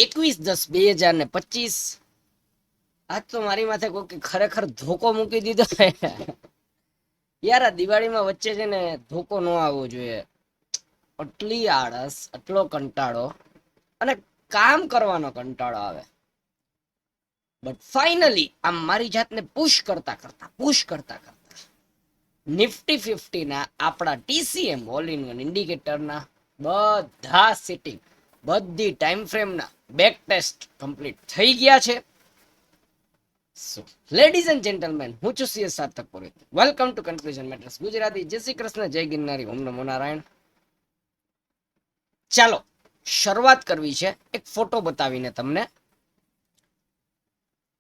21/10/2025 આજ તો મારી માથે કોઈ ખરેખર ધોકો મૂકી દીધો યાર. આ દિવાળીમાં વચ્ચે છે ને ધોકો ન આવવો જોઈએ. આટલી આળસ, આટલો કંટાળો અને કામ કરવાનો કંટાળો આવે. બટ ફાઇનલી આમ મારી જાતને પુશ કરતા નિફ્ટી 50 ના આપણા TCM ઓલ ઇન વન ઇન્ડિકેટરના બધા સેટિંગ, બધી ટાઈમ ફ્રેમના બેક ટેસ્ટ કમ્પ્લીટ થઈ ગયા છે. સો લેડીઝ એન્ડ જેન્ટલમેન, હું છું CS Sarthak Purohit. Welcome to confusion matters Gujarati. જય શ્રી કૃષ્ણ, જય ગિરનારી, ઓમ નમો નારાયણ. ચાલો શરૂઆત કરવી છે એક ફોટો બતાવીને તમને.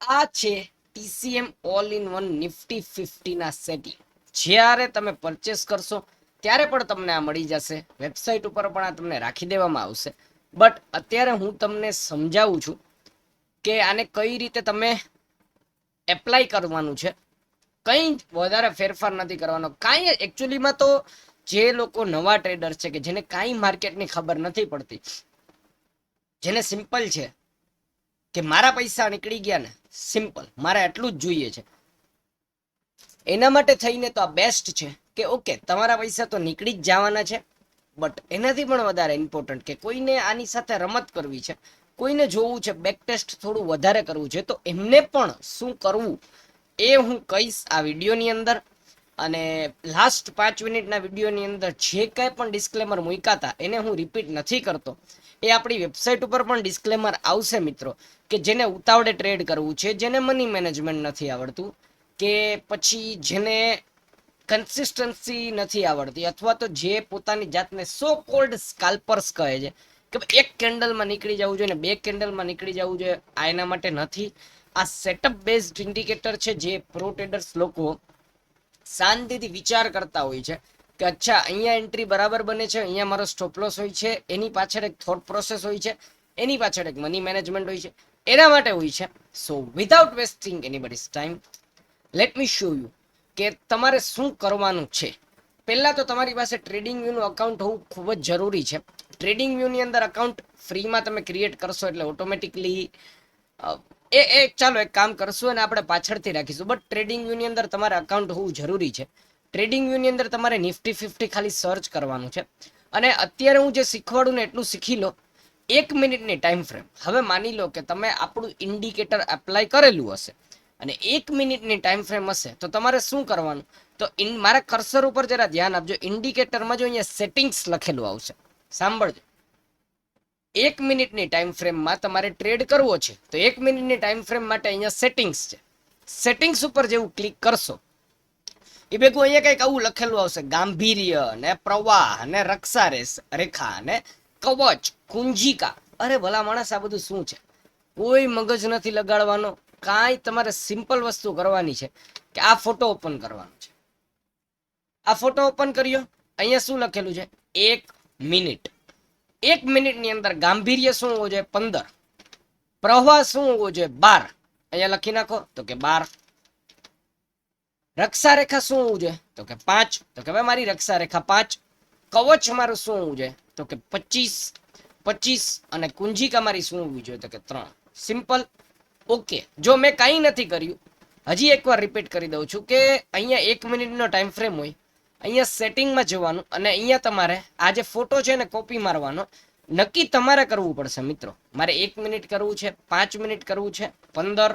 આ છે TCM all in one Nifty 50 ના સેટિંગ. જ્યારે તમે પરચેસ કરશો ત્યારે પણ તમને આ મળી જશે. વેબસાઇટ ઉપર પણ આ તમને રાખી દેવામાં આવશે. બટ અત્યારે હું તમને સમજાવું છું કે આને કઈ રીતે તમે એપ્લાય કરવાનું છે. કંઈ વધારે ફેરફાર નથી કરવાનો. કાંઈ એકચ્યુઅલીમાં તો જે લોકો નવા ટ્રેડર છે કે જેને કાંઈ માર્કેટની ખબર નથી પડતી, જેને સિમ્પલ છે કે મારા પૈસા નીકળી ગયા ને, સિમ્પલ મારે એટલું જ જોઈએ છે, એના માટે થઈને તો આ બેસ્ટ છે કે ઓકે તમારા પૈસા તો નીકળી જ જવાના છે. બટ એનાથી પણ વધારે ઇમ્પોર્ટન્ટ કે કોઈને આની સાથે રમત કરવી છે, કોઈને જોવું છે બેક ટેસ્ટ થોડું વધારે કરવું છે, તો એમને પણ શું કરવું એ હું કહીશ આ વિડીયોની અંદર. અને લાસ્ટ 5 મિનિટના વિડીયોની અંદર જે કાંઈ પણ ડિસ્ક્લેમર મૂક્યા હતા એને હું રિપીટ નથી કરતો. એ આપણી વેબસાઇટ ઉપર પણ ડિસ્ક્લેમર આવશે મિત્રો, કે જેને ઉતાવળે ટ્રેડ કરવું છે, જેને મની મેનેજમેન્ટ નથી આવડતું, કે પછી જેને કન્સિસ્ટન્સી નથી આવડતી, અથવા તો જે પોતાની જાતને સો કોલ્ડ સ્કાલ્પર્સ કહે છે કે એક કેન્ડલમાં નીકળી જવું જોઈએ ને 2 કેન્ડલમાં નીકળી જવું જોઈએ, આ એના માટે નથી. આ સેટઅપ બેઝડ ઇન્ડિકેટર છે જે પ્રો ટ્રેડર્સ લોકો શાંતિથી વિચાર કરતા હોય છે કે અચ્છા અહીંયા એન્ટ્રી બરાબર બને છે, અહીંયા મારો સ્ટોપ લોસ હોય છે, એની પાછળ એક થોટ પ્રોસેસ હોય છે, એની પાછળ એક મની મેનેજમેન્ટ હોય છે, એના માટે હોય છે. So without wasting anybody's time, let me show you કે તમારે શું કરવાનું છે. પહેલા તો તમારી પાસે ટ્રેડિંગ વ્યૂનું અકાઉન્ટ હોવું ખૂબ જ જરૂરી છે. ટ્રેડિંગ વ્યૂની અંદર અકાઉન્ટ ફ્રીમાં તમે ક્રિએટ કરશો એટલે ઓટોમેટિકલી ચાલો એક કામ કરશું અને આપણે પાછળથી રાખીશું. બટ ટ્રેડિંગ વ્યૂની અંદર તમારે અકાઉન્ટ હોવું જરૂરી છે. ટ્રેડિંગ વ્યૂની અંદર તમારે નિફ્ટી 50 ખાલી સર્ચ કરવાનું છે. અને અત્યારે હું જે શીખવાડું ને એટલું શીખી લો. 1 મિનિટની ટાઈમ ફ્રેમ. હવે માની લો કે તમે આપણું ઇન્ડિકેટર એપ્લાય કરેલું હશે અને 1 મિનિટની ટાઈમ ફ્રેમ હશે, તો તમારે શું કરવાનું, તો મારા કર્સર ઉપર જરા ધ્યાન આપજો. ઇન્ડિકેટરમાં જો અહીંયા સેટિંગ્સ લખેલું આવશે, સાંભળજો. 1 મિનિટની ટાઈમ ફ્રેમમાં તમારે ટ્રેડ કરવો છે, તો 1 મિનિટની ટાઈમ ફ્રેમ માટે અહીંયા સેટિંગ્સ છે. સેટિંગ્સ ઉપર જેવું ક્લિક કરશો એ ભેગું અહીંયા કંઈક આવું લખેલું આવશે, ગાંભીર્ય ને પ્રવાહ ને રક્ષા રેખા ને કવચ કુંજિકા. અરે ભલા માણસ, આ બધું શું છે? કોઈ મગજ નથી લગાડવાનો. કાંઈ તમારે સિમ્પલ વસ્તુ કરવાની છે કે આ ફોટો ઓપન કરવાનો છે. આ ફોટો ઓપન કર્યો, અહીંયા શું લખેલું છે? 1 મિનિટ. 1 મિનિટની અંદર ગાંભીર્ય શું હોવું જોઈએ? 15. પ્રવાહ શું હોવો જોઈએ? 12. અહીંયા લખી નાખો તો કે 12. રક્ષા રેખા શું હોવું જોઈએ? તો કે 5. તો કે ભાઈ મારી રક્ષા રેખા 5. કવચ મારું શું હોવું જોઈએ? તો કે 25. અને કુંજિકા મારી શું હોવી જોઈએ? તો કે 3. સિમ્પલ. ઓકે. જો મેં કાંઈ નથી કર્યું, હજી એકવાર રિપીટ કરી દઉં છું કે અહીંયા 1 મિનિટનો ટાઈમ ફ્રેમ હોય, અહીંયા સેટિંગમાં જવાનું અને અહીંયા તમારે આ જે ફોટો છે ને કોપી મારવાનો. નક્કી તમારે કરવું પડશે મિત્રો. મારે 1 મિનિટ કરવું છે, 5 મિનિટ કરવું છે, 15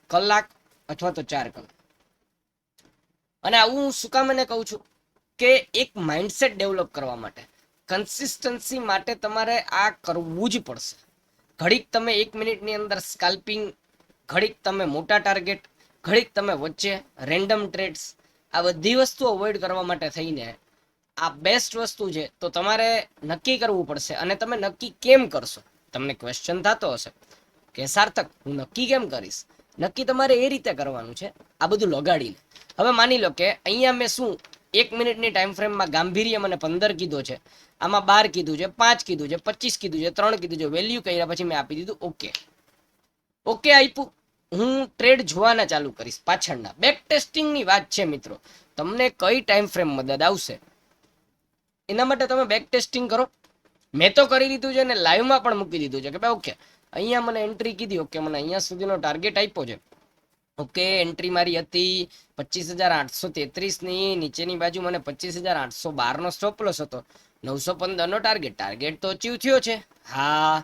કલાક અથવા તો 4 કલાક. અને આવું હું શું કામ એને કહું છું કે એક માઇન્ડસેટ ડેવલપ કરવા માટે, કન્સિસ્ટન્સી માટે તમારે આ કરવું જ પડશે. ઘડીક તમે 1 મિનિટની અંદર સ્કાલ્પિંગ, ઘડીક તમે મોટા ટાર્ગેટ, ઘડીક તમે વચ્ચે રેન્ડમ ટ્રેડ્સ, આ બધી વસ્તુ અવોઇડ કરવા માટે થઈને આ બેસ્ટ વસ્તુ છે. તો તમારે નક્કી કરવું પડશે. અને તમે નક્કી કેમ કરશો? તમને ક્વેશ્ચન થતો હશે કે સાર્થક હું નક્કી કેમ કરીશ? નક્કી તમારે એ રીતે કરવાનું છે, આ બધું લગાડીને. હવે માની લો કે અહીંયા મેં શું 1 મિનિટની ટાઈમ ફ્રેમમાં ગાંભીર્ય મને 15 કીધો છે, આમાં 12 કીધું છે, 5 કીધું છે, 25 કીધું છે, 3 કીધું છે, વેલ્યુ કર્યા પછી મેં આપી દીધું ઓકે. ઓકે આપ્યું. હું ટ્રેડ જોવાના ચાલુ કરીશ. પાછળના બેક ટેસ્ટિંગની વાત છે મિત્રો. તમને કઈ ટાઈમ ફ્રેમ મદદ આવશે એના માટે તમે બેક ટેસ્ટિંગ કરો. મેં તો કરી લીધું છે ને લાઈવમાં પણ મૂકી દીધું છે કે ભાઈ ઓકે અહીંયા મને એન્ટ્રી કીધી, ઓકે મને અહીંયા સુધીનો ટાર્ગેટ આપ્યો છે, ઓકે એન્ટ્રી મારી હતી 25,833 ની, નીચેની બાજુ મને 25,812 નો સ્ટોપ લોસ હતો, 915 નો ટાર્ગેટ, ટાર્ગેટ તો અચીવ થયો છે. હા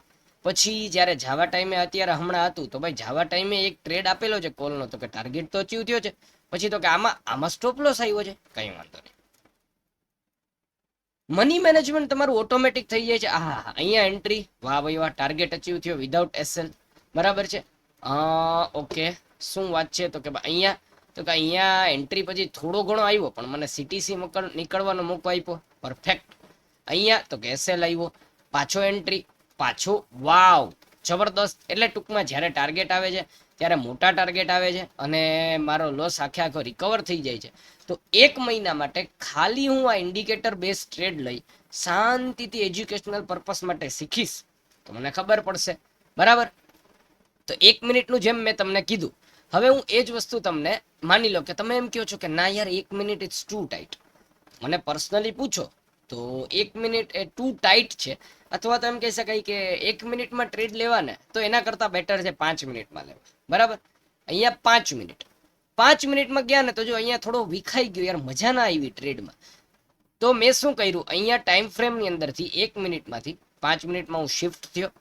પછી જ્યારે જાવા ટાઈમે અત્યારે હમણાં હતું તો ભાઈ જાવા ટાઈમે એક ટ્રેડ આપેલો છે કોલનો, તો કે ટાર્ગેટ તો અચીવ થયો છે. પછી તો કે આમાં સ્ટોપ લોસ આવ્યો છે, કઈ વાંધો નહીં. મની મેનેજમેન્ટ તમારું ઓટોમેટિક થઈ જાય છે. હા અહીંયા એન્ટ્રી, વાહ ભાઈ વાહ, ટાર્ગેટ અચીવ થયો વિધાઉટ એસએલ, બરાબર છે. ઓકે શું વાત છે તો કે અહીંયા, તો કે અહીંયા એન્ટ્રી પછી થોડો ઘણો આવ્યો પણ મને સીટીસી નીકળવાનો મોકો આપ્યો, પરફેક્ટ. અહીંયા તો કે એસએલ આવ્યો, પાછો એન્ટ્રી, પાછો, વાવ જબરદસ્ત. એટલે ટૂંકમાં જ્યારે ટાર્ગેટ આવે છે ત્યારે મોટા ટાર્ગેટ આવે છે અને મારો લોસ આખે આખો રિકવર થઈ જાય છે. તો એક મહિના માટે ખાલી હું આ ઇન્ડિકેટર બેઝ ટ્રેડ લઈ શાંતિથી એજ્યુકેશનલ પર્પસ માટે શીખીશ તો મને ખબર પડશે, બરાબર. તો 1 મિનિટનું જેમ મેં તમને કીધું, હવે હું એ જ વસ્તુ તમને, માની લો કે તમે એમ કહો છો કે ના યાર 1 મિનિટ ઇટ્સ ટુ ટાઈટ, મને પર્સનલી પૂછો તો 1 મિનિટ એ ટુ ટાઈટ છે, અથવા તો એમ કહી શકાય કે 1 મિનિટમાં ટ્રેડ લેવા ને તો એના કરતાં બેટર છે 5 મિનિટમાં લેવા, બરાબર. અહીંયા 5 મિનિટ, 5 મિનિટમાં ગયા ને તો જો અહીંયા થોડો વિખાઈ ગયો યાર, મજા ના આવી ટ્રેડમાં. તો મેં શું કર્યું, અહીંયા ટાઈમ ફ્રેમની અંદરથી 1 મિનિટમાંથી 5 મિનિટમાં હું શિફ્ટ થયો,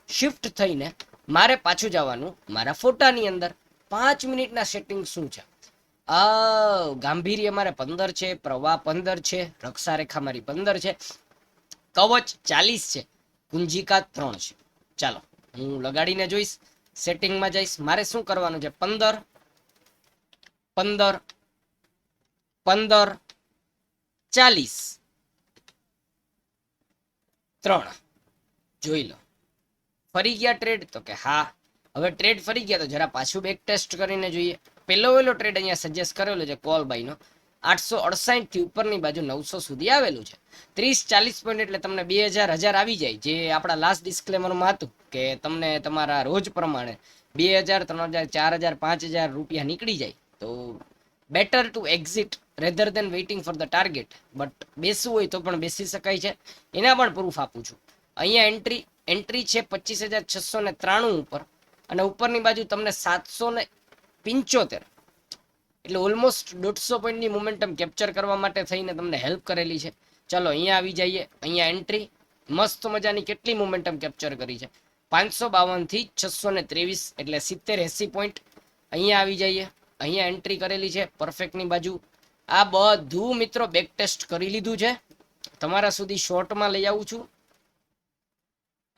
શિફ્ટ થઈને મારે પાછું જવાનું મારા ફોટાની અંદર. 5 મિનિટના સેટિંગ શું છે, ગાંભીર્ય મારે 15 છે, પ્રવાહ 15 છે, રક્ષારેખા મારી 15 છે, કવચ 40 છે, કુંજિકા 3 છે. ચાલો હું લગાડીને જોઈશ, સેટિંગમાં જઈશ, મારે શું કરવાનું છે, 15 15 15 40 3 જોઈ લો. ફરી ગયા ટ્રેડ તો કે હા. હવે ટ્રેડ ફરી ગયા તો જરા પાછું બેક ટેસ્ટ કરીને જોઈએ. પહેલો ટ્રેડ અહીંયા સજેસ્ટ કરેલો છે કોલ બાયનો, 868 થી ઉપરની બાજુ 900 સુધી આવેલું છે. 30-40 પોઈન્ટ એટલે તમને 2000 આવી જાય, જે આપણા લાસ્ટ ડિસ્ક્લેમરમાં હતું કે તમને તમારા રોજ પ્રમાણે 2000, 3000, 4000, 5000 રૂપિયા નીકળી જાય. તો better to exit rather than waiting for the target. But બેસવું હોય તો પણ બેસી શકાય છે, એના પણ પ્રૂફ આપું છું. અહીંયા એન્ટ્રી છે 25,693 ઉપર, અને ઉપરની બાજુ તમને 775, એટલે ઓલમોસ્ટ 150 પોઈન્ટની મોમેન્ટમ કેપ્ચર કરવા માટે થઈને તમને હેલ્પ કરેલી છે. ચલો અહીંયા આવી જઈએ, અહીંયા એન્ટ્રી મસ્ત મજાની કેટલી મોમેન્ટમ કેપ્ચર કરી છે, 552 થી 623, એટલે 70-80 પોઈન્ટ. અહીંયા આવી જઈએ, અહીંયા એન્ટ્રી કરેલી છે પરફેક્ટની બાજુ. આ બધું મિત્રો બેક ટેસ્ટ કરી લીધું છે, તમારા સુધી શોર્ટમાં લઈ આવું છું.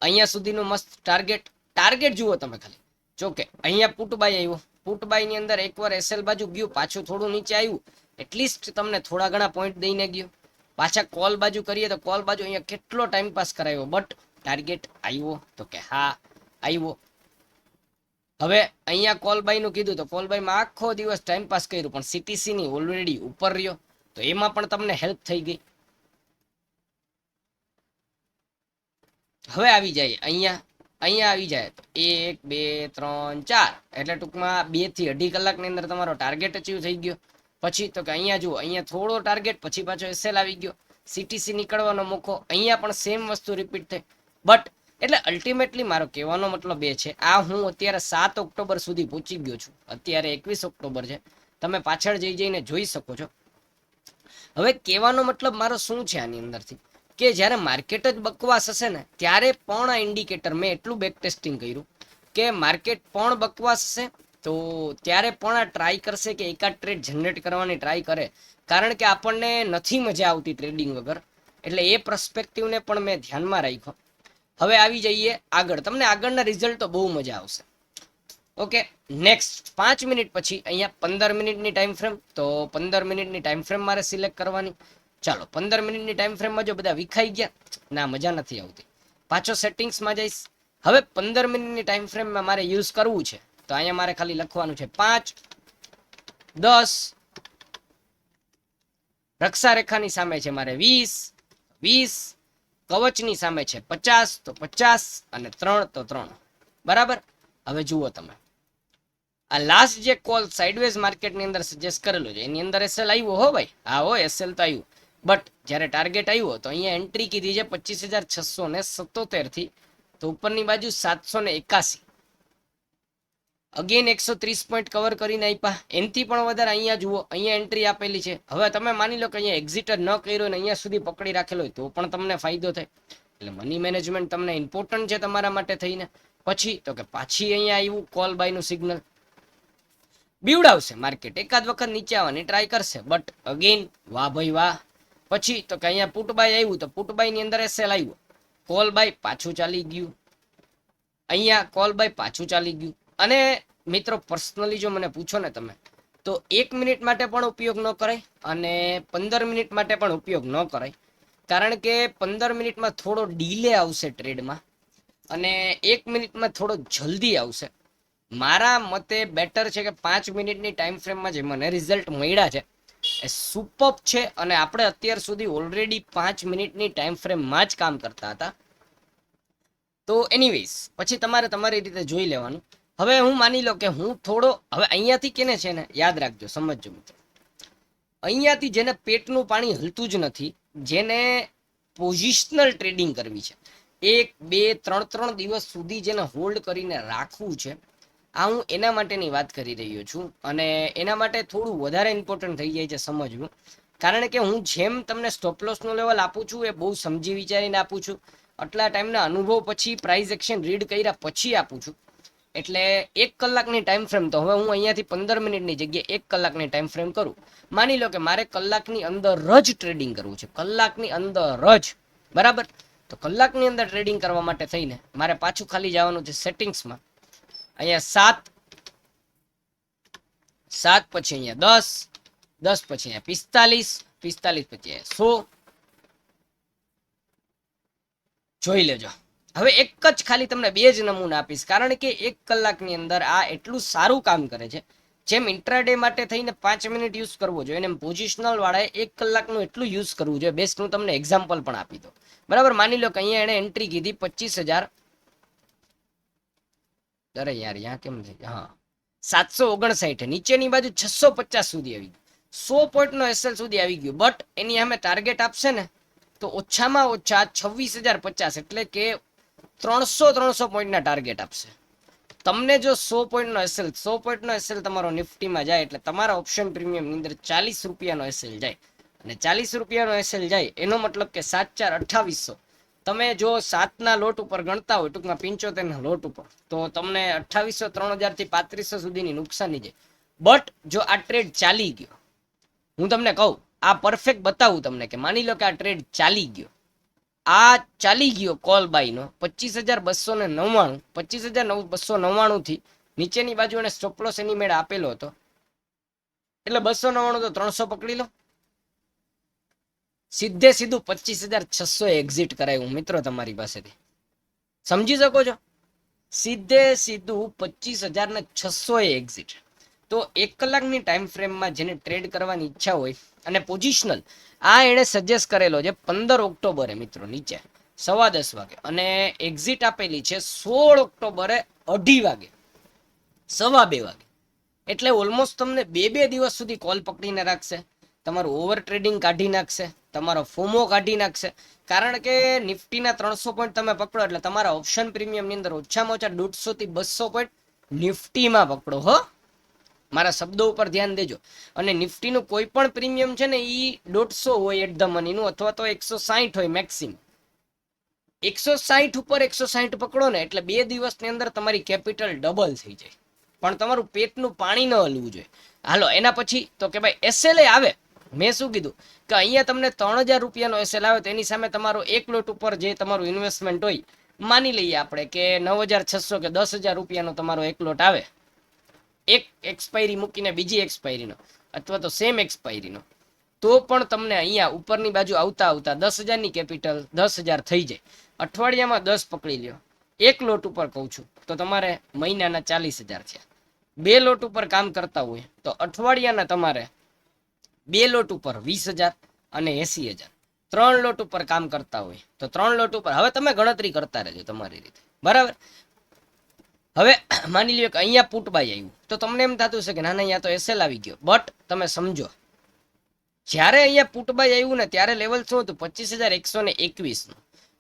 અહીંયા સુધીનું મસ્ત ટાર્ગેટ જુઓ તમે ખાલી. જો કે અહીંયા પુટબાય આવ્યો, પુટબાયની અંદર એકવાર એસએલ બાજુ ગયું, પાછું થોડું નીચે આવ્યું, એટલીસ્ટ તમને થોડા ઘણા પોઈન્ટ દઈને ગયું. પાછા કોલ બાજુ કરીએ તો કોલ બાજુ અહીંયા કેટલો ટાઈમ પાસ કરાયો, બટ ટાર્ગેટ આવ્યો તો કે હા આવ્યો. હવે અહીંયા કોલબાઈનું કીધું તો કોલબાઈમાં આખો દિવસ ટાઈમ પાસ કર્યું, પણ સીટીસીની ઓલરેડી ઉપર રહ્યો, તો એમાં પણ તમને હેલ્પ થઈ ગઈ. હવે આવી જાય અહીંયા આવી જાય તો 1 2 3 4, એટલે ટૂંકમાં 2 થી 2.5 કલાકની અંદર તમારો ટાર્ગેટ અચીવ થઈ ગયો. પછી તો કે અહીંયા જુઓ, અહીંયા થોડો ટાર્ગેટ, પછી પાછો એસએલ આવી ગયો, સીટીસી નીકળવાનો મોકો, અહીંયા પણ સેમ વસ્તુ રિપીટ થઈ. બટ એટલે અલ્ટિમેટલી મારો કહેવાનો મતલબ એ છે, આ હું અત્યારે 7 ઓક્ટોબર સુધી પહોંચી ગયો છું, અત્યારે 21 ઓક્ટોબર છે, તમે પાછળ જઈને જોઈ શકો છો. હવે કહેવાનો મતલબ મારો શું છે આની અંદરથી, કે જ્યારે માર્કેટ જ બકવાસ હશે ને ત્યારે પણ આ ઇન્ડિકેટર મેં એટલું બેક ટેસ્ટિંગ કર્યું કે માર્કેટ પણ બકવાસ હશે તો ત્યારે પણ આ ટ્રાય કરશે કે એકાદ ટ્રેડ જનરેટ કરવાની ટ્રાય કરે, કારણ કે આપણને નથી મજા આવતી ટ્રેડિંગ વગર. એટલે એ પર્સપેક્ટિવને પણ મેં ધ્યાનમાં રાખ્યો. હવે આવી જઈએ આગળ, તમને આગળના રિઝલ્ટ તો બહુ મજા આવશે. ઓકે, નેક્સ્ટ 5 મિનિટ પછી અહીંયા 15 મિનિટની ટાઈમ ફ્રેમ, તો 15 મિનિટની ટાઈમ ફ્રેમ મારે સિલેક્ટ કરવાની. ચાલો 15 મિનિટની ટાઈમ ફ્રેમમાં જો બધા વિખાઈ ગયા, ના મજા નથી આવતી, પાછો સેટિંગ્સમાં જઈશ. હવે 15 મિનિટની ટાઈમ ફ્રેમમાં મારે યુઝ કરવું છે, તો અહીંયા મારે ખાલી લખવાનું છે 5, 10, રક્ષા રેખાની સામે છે મારે 20, 20, કવચની સામે છે 50, તો 50, અને 3 તો 3, બરાબર. હવે જુઓ તમે, આ લાસ્ટ જે કોલ સાઇડવેઝ માર્કેટની અંદર સજેસ્ટ કરેલો છે એની અંદર એસએલ આવ્યો હો ભાઈ, હા હો એસએલ તો આવ્યું, બટ જ્યારે ટાર્ગેટ આવ્યો તો અહીંયા એન્ટ્રી કીધી છે 25,677 થી, તો ઉપરની બાજુ 781, અગેન 130 પોઈન્ટ કવર કરીને આપ્યા. એનથી પણ વધારે અહીંયા જુઓ, અહીંયા એન્ટ્રી આપેલી છે. હવે તમે માની લો કે અહીંયા એક્ઝિટ જ ન કર્યો ને અહીંયા સુધી પકડી રાખેલો હોય તો પણ તમને ફાયદો થાય. એટલે મની મેનેજમેન્ટ તમને ઇમ્પોર્ટન્ટ છે તમારા માટે થઈને. પછી તો કે પાછી અહીંયા આવ્યું કોલ બાયનું સિગ્નલ, બીવડાવશે માર્કેટ, એકાદ વખત નીચે આવવાની ટ્રાય કરશે, બટ અગેન વાહ ભાઈ વાહ. પછી તો કે અહીંયા પુટ બાય આવ્યું તો પુટ બાય ની અંદર એસએલ આવ્યો, કોલ બાય પાછું ચાલી ગયું, અહીંયા કોલ બાય પાછું ચાલી ગયું. અને મિત્રો પર્સનલી જો મને પૂછો ને તમે, તો 1 મિનિટ માટે પણ ઉપયોગ ન કરાય અને 15 મિનિટ માટે પણ ઉપયોગ ન કરાય. કારણ કે 15 મિનિટમાં થોડો ડીલે આવશે ટ્રેડમાં અને 1 મિનિટમાં થોડો જલ્દી આવશે. મારા મતે બેટર છે કે 5 મિનિટની ટાઈમ ફ્રેમમાં જે મને રિઝલ્ટ મળ્યા છે એ સુપર છે. અને આપણે અત્યાર સુધી ઓલરેડી 5 મિનિટની ટાઈમ ફ્રેમમાં જ કામ કરતા હતા. તો એનીવેઝ પછી તમારે તમારી રીતે જોઈ લેવાનું. હવે હું માની લો કે હું થોડો, હવે અહીંયાથી કેને છે ને યાદ રાખજો, સમજજો મિત્રો, અહીંયાથી જેને પેટનું પાણી હલતું જ નથી, જેને પોઝિશનલ ટ્રેડિંગ કરવી છે, 1 2 3 દિવસ સુધી જેને હોલ્ડ કરીને રાખવું છે, આ હું એના માટેની વાત કરી રહ્યો છું. અને એના માટે થોડું વધારે ઇમ્પોર્ટન્ટ થઈ જાય છે સમજવું. કારણ કે હું જેમ તમને સ્ટોપ લોસનો લેવલ આપું છું એ બહુ સમજી વિચારીને આપું છું. આટલા ટાઈમના અનુભવ પછી પ્રાઇસ એક્શન રીડ કર્યા પછી આપું છું. એટલે 1 કલાકની ટાઈમ ફ્રેમ તો હવે હું અહીંયાથી 15 મિનિટની જગ્યાએ 1 કલાકની ટાઈમ ફ્રેમ કરું. માની લો કે મારે કલાકની અંદર જ ટ્રેડિંગ કરવું છે, કલાકની અંદર જ, બરાબર. તો કલાકની અંદર ટ્રેડિંગ કરવા માટે થઈને મારે પાછું ખાલી જવાનું છે સેટિંગ્સમાં. અહીંયા 7 પછી અહીંયા 10 પછી અહીંયા 45 પછી અહીંયા 100. જોઈ લેજો. હવે એક જ ખાલી તમને 2 જ નમૂના આપીશ, કારણ કે 1 કલાકની અંદર આ એટલું સારું કામ કરે છે. જેમ ઇન્ટ્રાડે માટે થઈને 5 મિનિટ યુઝ કરવો જોઈએ, એમ પોઝિશનલ વાળાએ 1 કલાકનું એટલું યુઝ કરવું જોઈએ. બેસ્ટ હું તમને એક્ઝામ્પલ પણ આપી દઉં, બરાબર. માની લો કે અહીંયા એને એન્ટ્રી કીધી 25,000, અરે યાર यहाँ કેમ થઈ, હા 759, નીચેની બાજુ 650 સુધી આવી ગયું, 100 પોઈન્ટનો એસએલ સુધી આવી ગયું. બટ એની સામે ટાર્ગેટ આપશે ને તો ઓછામાં ઓછા 26,050, એટલે કે 300 પોઈન્ટના ટાર્ગેટ આપશે તમને. જો 100 પોઈન્ટનો એસએલ, 100 પોઈન્ટનો એસએલ તમારો નિફ્ટીમાં જાય એટલે તમારા ઓપ્શન પ્રીમિયમની અંદર 40 રૂપિયાનો એસએલ જાય. અને 40 રૂપિયાનો એસએલ જાય એનો મતલબ કે 7 4 2800. તમે જો 7ના લોટ ઉપર ગણતા હોય, ટૂંકમાં 75ના લોટ ઉપર, તો તમને 2800 3000 થી 3500 સુધીની નુકસાની જાય. બટ જો આ ટ્રેડ ચાલી ગયો, હું તમને કહું, આ પરફેક્ટ બતાવું તમને કે માની લો કે આ ટ્રેડ ચાલી ગયો, આ ચાલી ગયો કોલ બાયનો 25,299, 25,299 થી નીચેની બાજુ એને સ્ટોપ લોસ એની મેળે આપેલો હતો, એટલે 299 તો 300 પકડી લો, સીધે સીધું 25,600 એક્ઝિટ કરાયું મિત્રો તમારી પાસેથી. સમજી શકો છો? સીધે સીધું 25,600 એક્ઝિટ. તો 1 કલાકની ટાઈમ ફ્રેમમાં જેને ટ્રેડ કરવાની ઈચ્છા હોય અને પોઝિશનલ, આ એણે સજેસ્ટ કરેલો છે 15 ઓક્ટોબરે મિત્રો, નીચે 10:15 વાગે, અને એક્ઝિટ આપેલી છે 16 ઓક્ટોબરે 2:30 વાગે, 2:15 વાગે. એટલે ઓલમોસ્ટ તમને 2 દિવસ સુધી કોલ પકડીને રાખશે, તમારું ઓવર ટ્રેડિંગ કાઢી નાખશે, તમારો ફોમો કાઢી નાખશે. કારણ કે નિફ્ટીના 300 પોઈન્ટ તમે પકડો એટલે તમારા ઓપ્શન પ્રીમિયમની અંદર ઓછામાં ઓછા 150 થી 200 પોઈન્ટ નિફ્ટીમાં પકડો હો, મારા શબ્દો ઉપર ધ્યાન દેજો. અને નિફ્ટીનું કોઈ પણ પ્રીમિયમ છે ને એ 150 હોય એટ ધ મનીનું, અથવા તો 160 હોય મેક્સિમમ. 160 ઉપર 160 પકડો ને એટલે 2 દિવસની અંદર તમારી કેપિટલ ડબલ થઈ જાય. પણ તમારું પેટનું પાણી ન હલવું જોઈએ. હાલો એના પછી તો કે ભાઈ એસએલએ આવે. મેં શું કીધું કે અહીંયા તમને 3,000 રૂપિયાનો એસએલ આવે તો એની સામે તમારો એક લોટ ઉપર જે તમારું ઇન્વેસ્ટમેન્ટ હોય, માની લઈએ આપણે કે 9,600 કે 10,000 રૂપિયાનો તમારો એક લોટ આવે, એક એક્સપાયરી મૂકીને બીજી એક્સપાયરીનો, અથવા તો સેમ એક્સપાયરીનો, તો પણ તમને અહીંયા ઉપરની બાજુ આવતા આવતા 10,000ની કેપિટલ 10,000 થઈ જાય. અઠવાડિયામાં 10 પકડી લ્યો, એક લોટ ઉપર કહું છું તો તમારે મહિનાના 40,000 થયા. 2 લોટ ઉપર કામ કરતા હોય તો અઠવાડિયાના તમારે 2 લોટ ઉપર 20,000 અને 80,000. 3 લોટ ઉપર કામ કરતા હોય તો 3 લોટ ઉપર, હવે તમે ગણતરી કરતા રહેજો તમારી રીતે, બરાબર. હવે માની લ્યો કે અહીંયા પુટ બાય આવ્યું તો તમને એમ થતું છે કે ના ના અહીંયા તો એસએલ આવી ગયો. બટ તમે સમજો, જ્યારે અહીંયા પુટ બાય આવ્યું ને ત્યારે લેવલ શું હતું? 25,121 નું.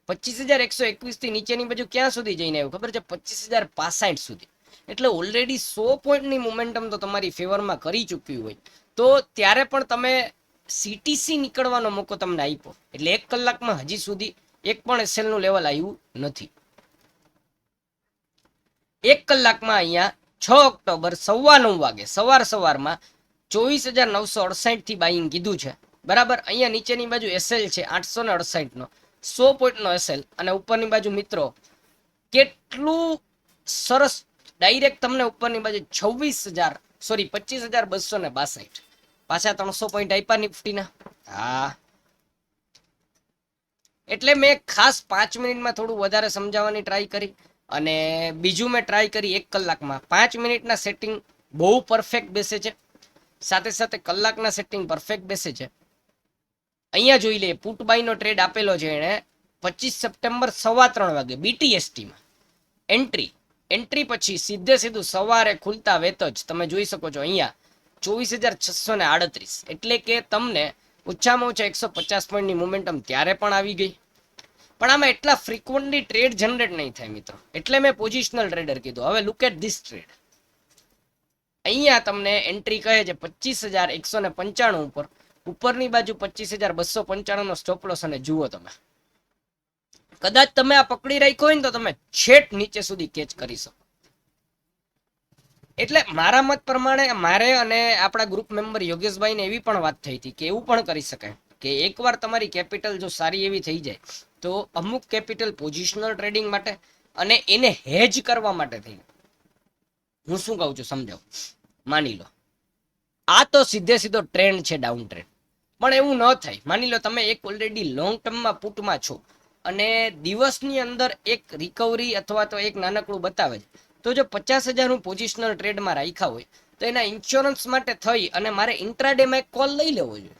25,121 થી નીચેની બાજુ ક્યાં સુધી જઈને આવ્યું ખબર છે? 25,065 સુધી. એટલે ઓલરેડી 100 પોઈન્ટની મોમેન્ટમ તો તમારી ફેવરમાં કરી ચૂક્યું હોય તો ત્યારે પણ તમે સીટીસી નીકળવાનો મોકો તમને આપ્યો. એટલે 1 કલાકમાં હજી સુધી એક પણ એસએલ નું લેવલ આવ્યું નથી. 1 કલાકમાં અહીંયા 6 ઓક્ટોબર 9:15 વાગે સવારમાં 24,968 થી બાઇંગ કીધું છે. બરાબર. અહીંયા નીચેની બાજુ એસએલ છે 868 નો, 100 પોઈન્ટનો એસએલ. અને ઉપરની બાજુ મિત્રો કેટલું સરસ ડાયરેક્ટ તમને ઉપરની બાજુ 25,262. પાછા 300 પોઈન્ટ આપ્યા નિફ્ટીના. હા, એટલે મેં ખાસ 5 મિનિટમાં થોડું વધારે સમજાવવાની ટ્રાય કરી અને બીજું મેં ટ્રાય કરી 1 કલાકમાં. 5 મિનિટના સેટિંગ બહુ પરફેક્ટ બેસે છે, સાથે સાથે કલાકના સેટિંગ પરફેક્ટ બેસે છે. અહીંયા જોઈ લઈએ પુટ બાયનો ટ્રેડ આપેલો છે એણે 25 સપ્ટેમ્બર 3:15 વાગે બીટીએસટીમાં. એન્ટ્રી પછી સીધું સવારે ખુલતા વેત જ તમે જોઈ શકો છો અહીંયા 24,638. એટલે કે તમને ઓછામાં ઓછા 150 પોઈન્ટની મોમેન્ટમ ત્યારે પણ આવી ગઈ. પણ આમાં એટલા ફ્રિકવન્ટલી ટ્રેડ જનરેટ નહીં થાય મિત્રો, એટલે મેં પોઝિશનલ ટ્રેડર કીધું. હવે લુક એટ ધીસ ટ્રેડ. અહીંયા તમને એન્ટ્રી કહે છે 25,195 ઉપર, ઉપરની બાજુ 25,295 નો સ્ટોપ લોસ. અને જુઓ તમે, કદાચ તમે આ પકડી રાખ્યો હોય ને તો તમે છેટ નીચે સુધી કેચ કરી શકો. એટલે મારા મત પ્રમાણે મારે અને આપણા ગ્રુપ મેમ્બર યોગેશભાઈને એવી પણ વાત થઈ હતી કે એવું પણ કરી શકાય કે એકવાર તમારી કેપિટલ જો સારી એવી થઈ જાય તો અમુક કેપિટલ પોઝિશનલ ટ્રેડિંગ માટે અને એને હેજ કરવા માટે થઈ. હું શું કહું છું સમજાવું. માની લો આ તો સીધો ટ્રેન્ડ છે, ડાઉન ટ્રેન્ડ. પણ એવું ન થાય. માની લો તમે એક ઓલરેડી લોંગ ટર્મમાં પુટમાં છો અને દિવસની અંદર એક રિકવરી અથવા તો એક નાનકડું બતાવે છે, તો જો 50,000 હું પોઝિશનલ ટ્રેડમાં રાખ્યા હોય તો એના ઇન્સ્યોરન્સ માટે થઈ અને મારે ઇન્ટ્રાડેમાં એક કોલ લઈ લેવો જોઈએ.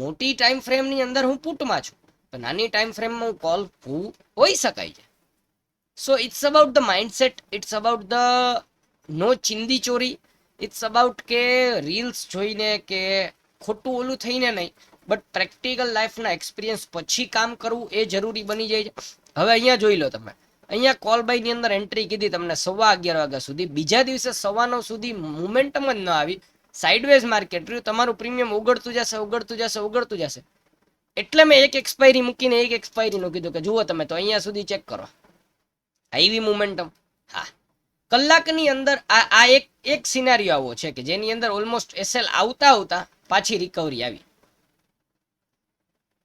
મોટી ટાઈમ ફ્રેમની અંદર હું પુટમાં છું તો નાની ટાઈમ ફ્રેમમાં હું કોલ હોઈ શકાય છે. So it's about the mindset, it's about the no ચિંદી ચોરી, ઇટ્સ અબાઉટ કે રીલ્સ જોઈને કે ખોટું ઓલું થઈને નહીં, બટ પ્રેક્ટિકલ લાઈફના એક્સપિરિયન્સ પછી કામ કરવું એ જરૂરી બની જાય છે. હવે અહીંયા જોઈ લો તમે, અહીંયા કોલ બાયની અંદર એન્ટ્રી કીધી તમને 11:15 વાગ્યા સુધી. બીજા દિવસે 9:15 સુધી મોમેન્ટમ જ ન આવી, સાઇડવેઝ માર્કેટ રહ્યું. તમારું પ્રીમિયમ ઉગડતું જશે. એટલે મેં એક એક્સપાયરી મૂકીને એક એક્સપાયરીનું કીધું કે જુઓ તમે તો અહીંયા સુધી ચેક કરો આવી મોમેન્ટમ. હા, કલાકની અંદર આ એક સિનારીઓ આવો છે કે જેની અંદર ઓલમોસ્ટ એસએલ આવતા પાછી રિકવરી આવી.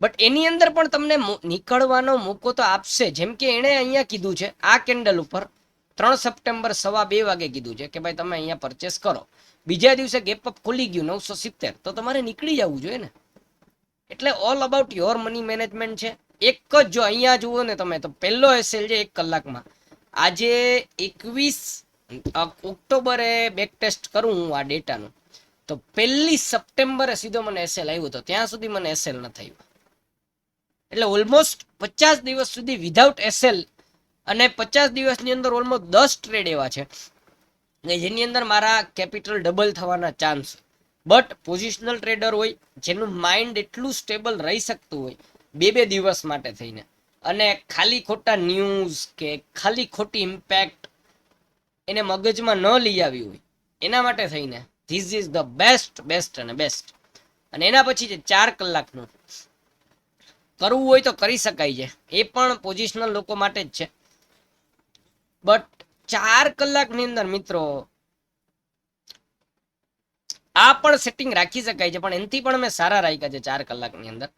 બટ એની અંદર પણ તમને નીકળવાનો મોકો તો આપશે. જેમ કે એણે અહીંયા કીધું છે આ કેન્ડલ ઉપર 3 સપ્ટેમ્બર 2:15 વાગે કીધું છે કે ભાઈ તમે અહીંયા પરચેસ કરો. બીજા દિવસે ગેપ અપ ખુલી ગયું 970, તો તમારે નીકળી જવું જોઈએ ને. એટલે all about your money management છે. એક જ જો અહીંયા જુઓ ને તમે તો પહેલો એસએલ છે 1 કલાકમાં. આજે 21 ઓક્ટોબરે બેક ટેસ્ટ કરું હું આ ડેટાનું તો 1 સપ્ટેમ્બરે સીધો મને એસએલ આવ્યો હતો. ત્યાં સુધી મને એસએલ ન થયું. એટલે ઓલમોસ્ટ 50 દિવસ સુધી વિધાઉટ એસએલ અને 50 દિવસની અંદર ઓલમોસ્ટ 10 ટ્રેડ એવા છે જેની અંદર મારા કેપિટલ ડબલ થવાના ચાન્સ. બટ પોઝિશનલ ટ્રેડર હોય જેનું માઇન્ડ એટલું સ્ટેબલ રહી શકતું હોય 2 દિવસ માટે થઈને, અને ખાલી ખોટા ન્યૂઝ કે ખાલી ખોટી ઇમ્પેક્ટ એને મગજમાં ન લઈ આવી હોય, એના માટે થઈને ધીસ ઇઝ ધ બેસ્ટ. અને એના પછી જે 4 કલાકનું કરવું હોય તો કરી શકાય છે, એ પણ પોઝિશનલ લોકો માટે જ છે. બટ 4 કલાકની અંદર મિત્રો આ પણ સેટિંગ રાખી શકાય છે, પણ એનાથી પણ મેં સારા રાખ્યા છે 4 કલાકની અંદર.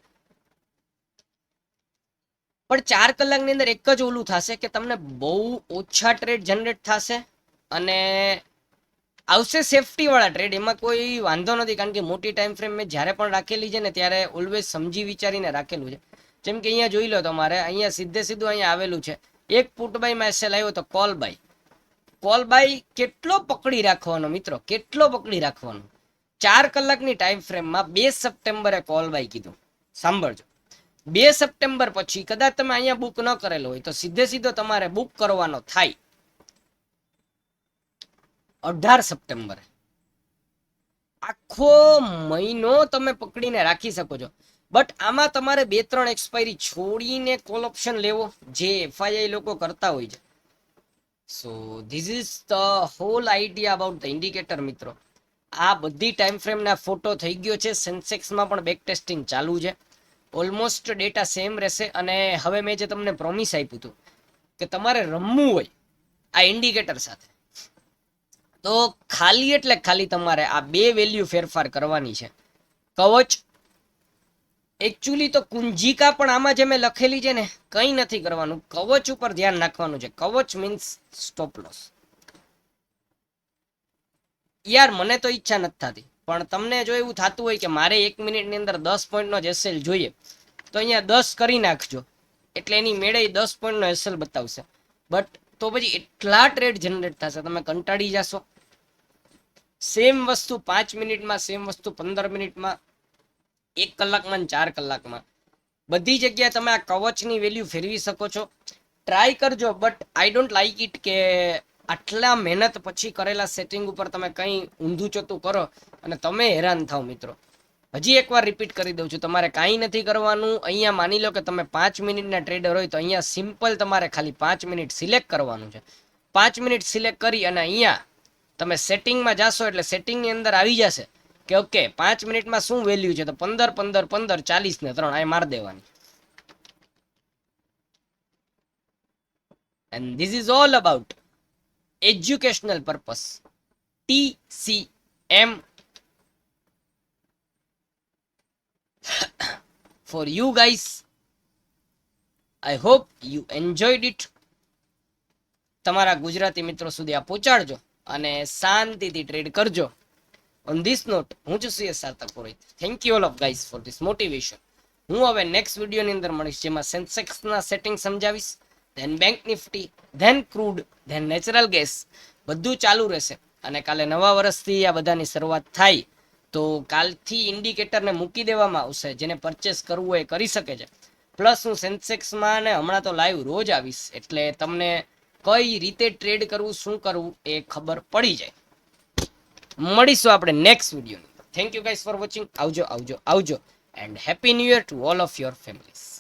પણ 4 કલાકની અંદર એક જ ઓલું થશે કે તમને બહુ ઓછા ટ્રેડ જનરેટ થશે અને આવશે સેફટી વાળા ટ્રેડ. એમાં કોઈ વાંધો નથી, કારણ કે મોટી ટાઈમ ફ્રેમ મેં જ્યારે પણ રાખેલી છે ને ત્યારે ઓલવેઝ સમજી વિચારીને રાખેલું છે. જેમ કે અહીંયા જોઈ લો તમારે, અહીંયા સીધું અહીંયા આવેલું છે એક પુટ બાય એસએલ આવ્યો તો કોલ બાય કેટલો પકડી રાખવાનો મિત્રો, કેટલો પકડી રાખવાનો. 4 કલાકની ટાઈમ ફ્રેમમાં 2 સપ્ટેમ્બરે કોલ બાય કીધું. સાંભળજો, 2 સપ્ટેમ્બર પછી કદાચ તમે અહીંયા બુક ન કરેલો હોય તો સીધો તમારે બુક કરવાનો થાય 18 સપ્ટેમ્બરે. આખો મહિનો તમે પકડીને રાખી શકો છો. બટ આમાં તમારે 2-3 એક્સપાયરી છોડીને કોલ ઓપ્શન લેવો, જે એફઆઈઆઈ લોકો કરતા હોય છે. So this is the whole idea about the indicator મિત્રો. આ બધી ટાઈમ ફ્રેમના ફોટો થઈ ગયો છે. સેન્સેક્સમાં પણ બેક ટેસ્ટિંગ ચાલુ છે. ઓલમોસ્ટ ડેટા સેમ રહેશે. અને હવે મેં જે તમને પ્રોમિસ આપ્યું હતું કે તમારે રમવું હોય આ ઇન્ડિકેટર સાથે, તો ખાલી એટલે ખાલી તમારે આ બે વેલ્યુ ફેરફાર કરવાની છે. કવચ એકચ્યુઅલી તો કુંજિકા પણ આમાં જે મેં લખેલી છે ને, કંઈ નથી કરવાનું, કવચ ઉપર ધ્યાન રાખવાનું છે. કવચ મીન્સ સ્ટોપ લોસ. યાર મને તો ઈચ્છા નથી થતી, પણ તમને જો એવું થતું હોય કે મારે 1 મિનિટની અંદર 10 પોઈન્ટનો જ એસએલ જોઈએ, તો અહીંયા 10 કરી નાખજો, એટલે એની મેળે 10 પોઈન્ટનો એસએલ બતાવશે. બટ તો પછી એટલા ટ્રેડ જનરેટ થશે, તમે કંટાળી જશો. સેમ વસ્તુ 5 મિનિટમાં, સેમ વસ્તુ 15 મિનિટમાં, 1 કલાકમાં, 4 કલાકમાં, બધી જગ્યાએ તમે આ કવચની વેલ્યુ ફેરવી શકો છો. ટ્રાય કરજો. But I don't like it કે આટલા મહેનત પછી કરેલા સેટિંગ ઉપર તમે કંઈ ઊંધું ચોતું કરો અને તમે હેરાન થાવ મિત્રો. હજી એકવાર રિપીટ કરી દઉં છું, તમારે કાંઈ નથી કરવાનું. અહીંયા માની લો કે તમે 5 મિનિટના ટ્રેડર હોય, તો અહીંયા સિમ્પલ તમારે ખાલી 5 મિનિટ સિલેક્ટ કરવાનું છે. 5 મિનિટ સિલેક્ટ કરી અને અહીંયા તમે સેટિંગમાં જાશો એટલે સેટિંગની અંદર આવી જશે કે ઓકે 5 મિનિટમાં શું વેલ્યુ છે, તો 15, 15, 15, 40 ને 3 આ મારી દેવાની. And this is all about educational purpose. TCM for you guys. I hope you enjoyed it. તમારા ગુજરાતી મિત્રો સુધી આ પહોંચાડજો અને શાંતિથી ટ્રેડ કરજો. On this note, હું છું CS Sarthak Purohit. Thank you all of guys for this motivation. હું હવે નેક્સ્ટ વિડીયોની અંદર મળીશ, જેમાં સેન્સેક્સના સેટિંગ સમજાવીશ, then Bank Nifty, then crude, then natural gas, બધું ચાલુ રહેશે. અને કાલે નવા વર્ષથી આ બધાની શરૂઆત થાય, તો કાલથી ઇન્ડિકેટરને મૂકી દેવામાં આવશે. જેને પરચેસ કરવું હોય એ કરી શકે છે. પ્લસ હું સેન્સેક્સમાં ને હમણાં તો લાઈવ રોજ આવીશ, એટલે તમને કઈ રીતે ટ્રેડ કરવું, શું કરવું એ ખબર પડી જાય. મળીશું આપણે નેક્સ્ટ વિડીયોની. Thank you guys for watching. આવજો આવજો આવજો. And happy new year to all of your families.